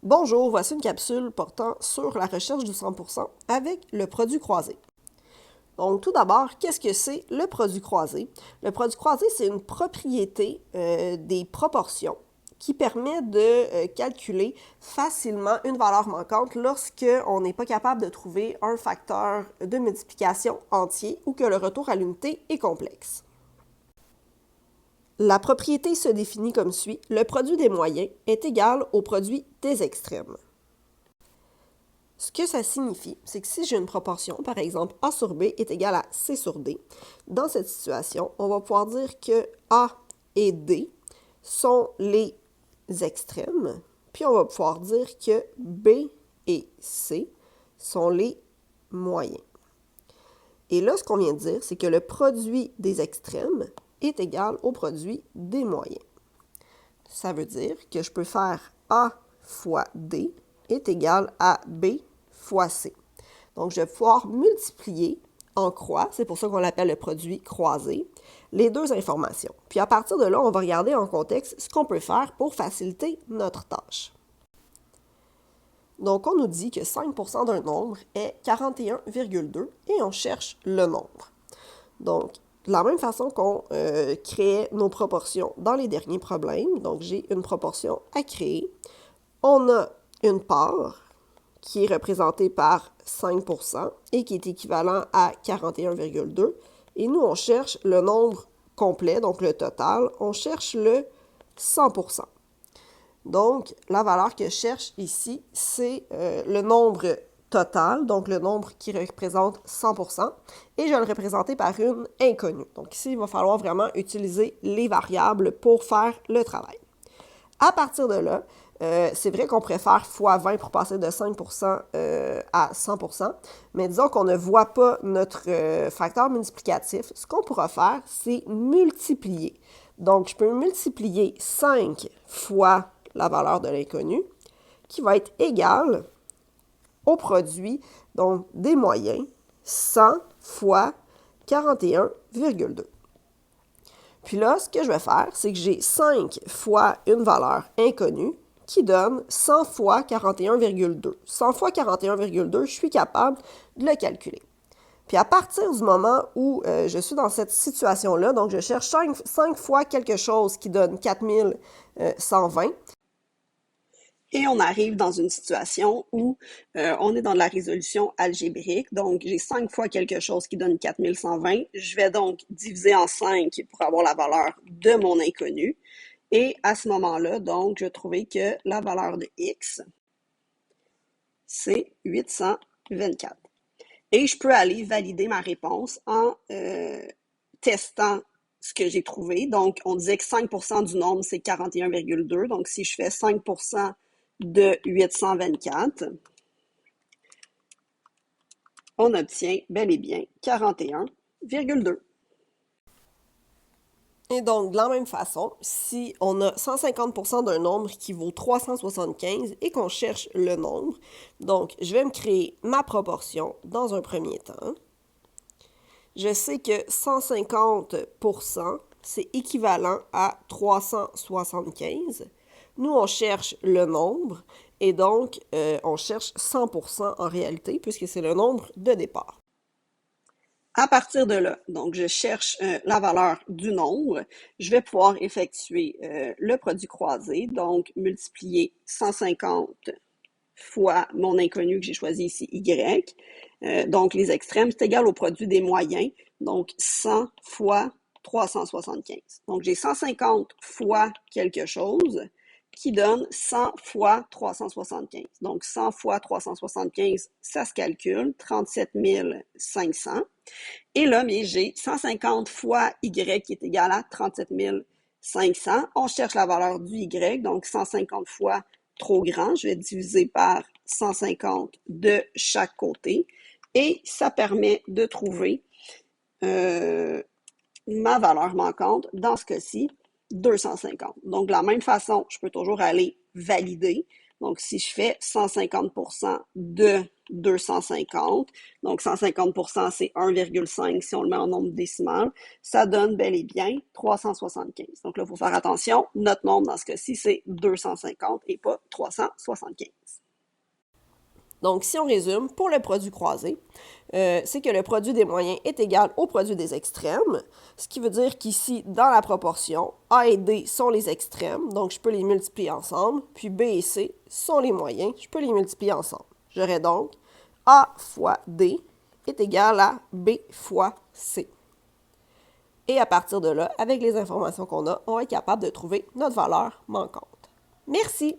Bonjour, voici une capsule portant sur la recherche du 100% avec le produit croisé. Donc, tout d'abord, qu'est-ce que c'est le produit croisé? Le produit croisé, c'est une propriété des proportions qui permet de calculer facilement une valeur manquante lorsqu'on n'est pas capable de trouver un facteur de multiplication entier ou que le retour à l'unité est complexe. La propriété se définit comme suit. Le produit des moyens est égal au produit des extrêmes. Ce que ça signifie, c'est que si j'ai une proportion, par exemple A sur B est égal à C sur D, dans cette situation, on va pouvoir dire que A et D sont les extrêmes, puis on va pouvoir dire que B et C sont les moyens. Et là, ce qu'on vient de dire, c'est que le produit des extrêmes est égal au produit des moyens. Ça veut dire que je peux faire A fois D est égal à B fois C. Donc, je vais pouvoir multiplier en croix, c'est pour ça qu'on l'appelle le produit croisé, les deux informations. Puis à partir de là, on va regarder en contexte ce qu'on peut faire pour faciliter notre tâche. Donc, on nous dit que 5% d'un nombre est 41,2 et on cherche le nombre. Donc, de la même façon qu'on créait nos proportions dans les derniers problèmes, donc j'ai une proportion à créer, on a une part qui est représentée par 5% et qui est équivalent à 41,2. Et nous, on cherche le nombre complet, donc le total, on cherche le 100%. Donc, la valeur que je cherche ici, c'est le nombre total, donc le nombre qui représente 100%, et je vais le représenter par une inconnue. Donc ici, il va falloir vraiment utiliser les variables pour faire le travail. À partir de là, c'est vrai qu'on préfère fois 20 pour passer de 5% à 100%, mais disons qu'on ne voit pas notre facteur multiplicatif. Ce qu'on pourra faire, c'est multiplier. Donc, je peux multiplier 5 fois la valeur de l'inconnu, qui va être égale au produit donc, des moyens, 100 fois 41,2. Puis là, ce que je vais faire, c'est que j'ai 5 fois une valeur inconnue qui donne 100 fois 41,2. 100 fois 41,2, je suis capable de le calculer. Puis à partir du moment où je suis dans cette situation-là, donc je cherche 5 fois quelque chose qui donne 4120, et on arrive dans une situation où on est dans de la résolution algébrique. Donc, j'ai 5 fois quelque chose qui donne 4120. Je vais donc diviser en 5 pour avoir la valeur de mon inconnu. Et à ce moment-là, donc, je trouvais que la valeur de x, c'est 824. Et je peux aller valider ma réponse en testant ce que j'ai trouvé. Donc, on disait que 5% du nombre, c'est 41,2. Donc, si je fais 5% de 824, on obtient bel et bien 41,2. Et donc, de la même façon, si on a 150% d'un nombre qui vaut 375 et qu'on cherche le nombre, donc je vais me créer ma proportion dans un premier temps. Je sais que 150%, c'est équivalent à 375. Nous, on cherche le nombre et donc on cherche 100% en réalité puisque c'est le nombre de départ. À partir de là, donc je cherche la valeur du nombre. Je vais pouvoir effectuer le produit croisé, donc multiplier 150 fois mon inconnu que j'ai choisi ici, y. Donc les extrêmes, c'est égal au produit des moyens, donc 100 fois 375. Donc j'ai 150 fois quelque chose qui donne 100 fois 375. Donc 100 fois 375, ça se calcule, 37 500. Et là, mais j'ai 150 fois y qui est égal à 37 500. On cherche la valeur du y, donc 150 fois trop grand. Je vais diviser par 150 de chaque côté. Et ça permet de trouver ma valeur manquante, dans ce cas-ci, 250. Donc, de la même façon, je peux toujours aller valider. Donc, si je fais 150% de 250. Donc, 150%, c'est 1,5 si on le met en nombre décimal. Ça donne bel et bien 375. Donc là, il faut faire attention. Notre nombre, dans ce cas-ci, c'est 250 et pas 375. Donc, si on résume, pour le produit croisé, c'est que le produit des moyens est égal au produit des extrêmes, ce qui veut dire qu'ici, dans la proportion, A et D sont les extrêmes, donc je peux les multiplier ensemble, puis B et C sont les moyens, je peux les multiplier ensemble. J'aurai donc A fois D est égal à B fois C. Et à partir de là, avec les informations qu'on a, on va être capable de trouver notre valeur manquante. Merci!